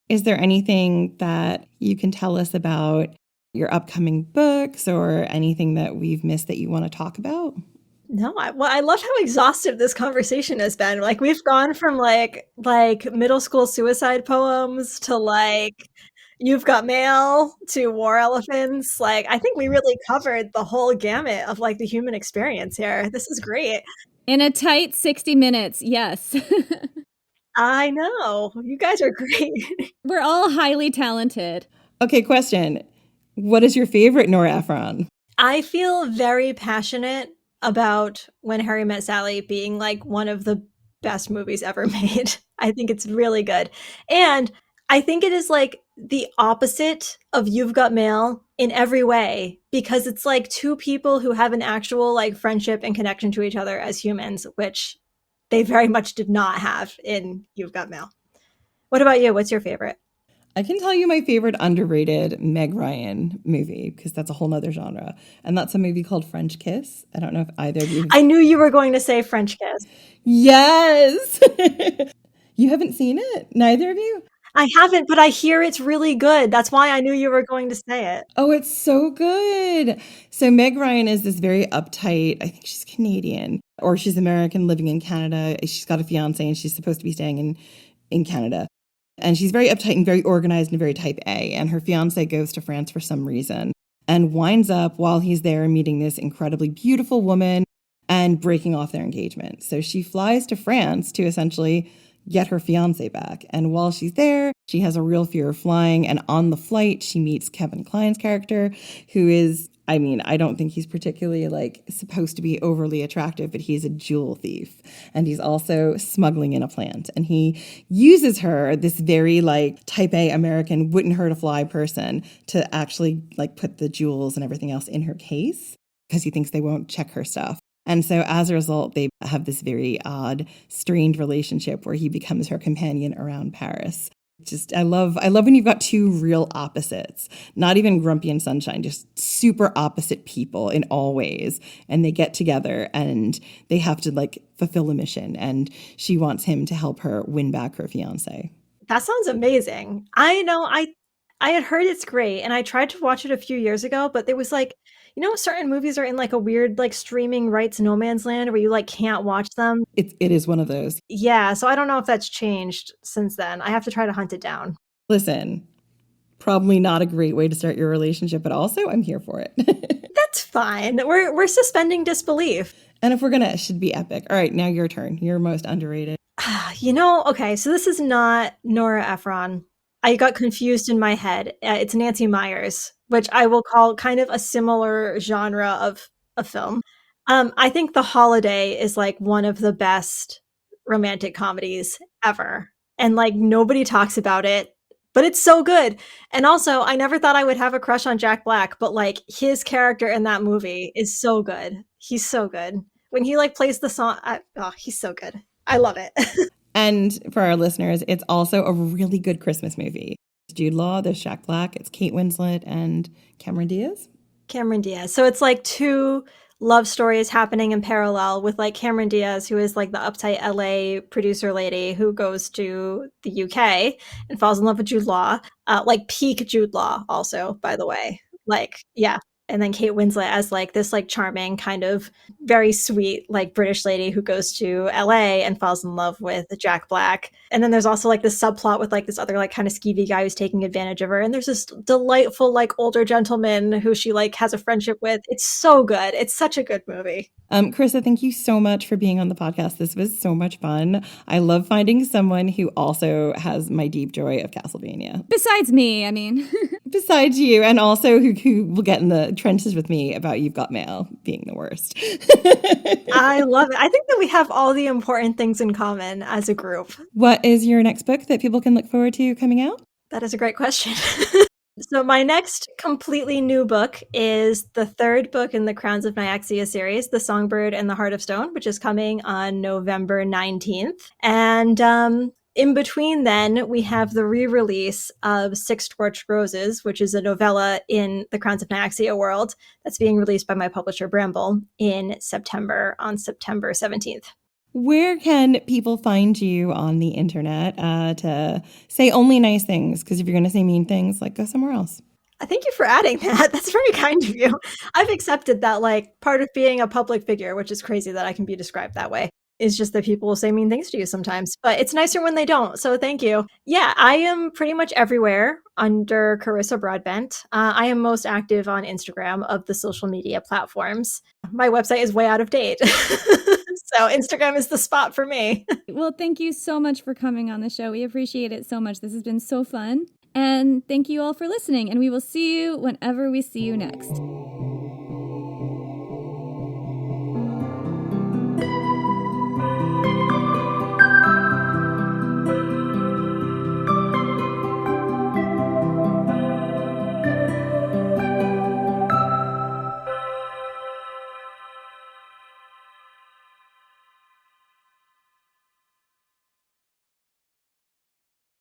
Is there anything that you can tell us about your upcoming books or anything that we've missed that you want to talk about? No, I love how exhaustive this conversation has been. Like we've gone from like middle school suicide poems to like You've Got Mail to war elephants. Like I think we really covered the whole gamut of like the human experience here. This is great. In a tight 60 minutes, yes. I know. You guys are great. We're all highly talented. Okay, question. What is your favorite Nora Ephron? I feel very passionate about When Harry Met Sally being like one of the best movies ever made. I think it's really good. And I think it is like the opposite of You've Got Mail in every way, because it's like two people who have an actual like friendship and connection to each other as humans, which they very much did not have in You've Got Mail. What about you? What's your favorite? I can tell you my favorite underrated Meg Ryan movie, because that's a whole nother genre. And that's a movie called French Kiss. I don't know if either of you... I knew you were going to say French Kiss. Yes! You haven't seen it? Neither of you? I haven't, but I hear it's really good. That's why I knew you were going to say it. Oh, it's so good. So Meg Ryan is this very uptight, I think she's Canadian, or she's American living in Canada. She's got a fiance and she's supposed to be staying in Canada. And she's very uptight and very organized and very type A. And her fiance goes to France for some reason and winds up while he's there meeting this incredibly beautiful woman and breaking off their engagement. So she flies to France to essentially get her fiance back. And while she's there, she has a real fear of flying. And on the flight, she meets Kevin Kline's character, who is, I mean, I don't think he's particularly like supposed to be overly attractive, but he's a jewel thief. And he's also smuggling in a plant. And he uses her, this very like type A American, wouldn't hurt a fly person, to actually like put the jewels and everything else in her case because he thinks they won't check her stuff. And so as a result, they have this very odd, strained relationship where he becomes her companion around Paris. Just, I love when you've got two real opposites, not even Grumpy and Sunshine, just super opposite people in all ways. And they get together and they have to like fulfill a mission. And she wants him to help her win back her fiance. That sounds amazing. I know I had heard it's great, and I tried to watch it a few years ago, but there was like, you know, certain movies are in like a weird like streaming rights no man's land where you like can't watch them. It is one of those. Yeah, so I don't know if that's changed since then. I have to try to hunt it down. Listen, probably not a great way to start your relationship, but also I'm here for it. That's fine. We're suspending disbelief. And if we're gonna, it should be epic. All right, now your turn. You're most underrated. You know, okay, so this is not Nora Ephron. I got confused in my head. It's Nancy Meyers, which I will call kind of a similar genre of a film. I think The Holiday is like one of the best romantic comedies ever. And like nobody talks about it, but it's so good. And also, I never thought I would have a crush on Jack Black, but like his character in that movie is so good. He's so good. When he like plays the song, he's so good. I love it. And for our listeners, it's also a really good Christmas movie. It's Jude Law, there's Jack Black, it's Kate Winslet, and Cameron Diaz. Cameron Diaz. So it's like two love stories happening in parallel with like Cameron Diaz, who is like the uptight LA producer lady who goes to the UK and falls in love with Jude Law. Like peak Jude Law also, by the way. Like, yeah. And then Kate Winslet as like this like charming kind of very sweet like British lady who goes to LA and falls in love with Jack Black. And then there's also like this subplot with like this other like kind of skeevy guy who's taking advantage of her. And there's this delightful like older gentleman who she like has a friendship with. It's so good. It's such a good movie. Carissa, thank you so much for being on the podcast. This was so much fun. I love finding someone who also has my deep joy of Castlevania. Besides me, I mean. Besides you, and also who will get in the trenches with me about You've Got Mail being the worst. I love it. I think that we have all the important things in common as a group. What is your next book that people can look forward to coming out? That is a great question. So my next completely new book is the third book in the Crowns of Nyaxia series, The Songbird and the Heart of Stone, which is coming on November 19th. And in between then, we have the re-release of Six Torched Roses, which is a novella in the Crowns of Nyaxia world that's being released by my publisher Bramble in September, on September 17th. Where can people find you on the internet to say only nice things? Because if you're going to say mean things, like, go somewhere else. Thank you for adding that. That's very kind of you. I've accepted that, like, part of being a public figure, which is crazy that I can be described that way, is just that people will say mean things to you sometimes. But it's nicer when they don't. So thank you. Yeah, I am pretty much everywhere under Carissa Broadbent. I am most active on Instagram of the social media platforms. My website is way out of date. So Instagram is the spot for me. Well, thank you so much for coming on the show. We appreciate it so much. This has been so fun. And thank you all for listening. And we will see you whenever we see you next.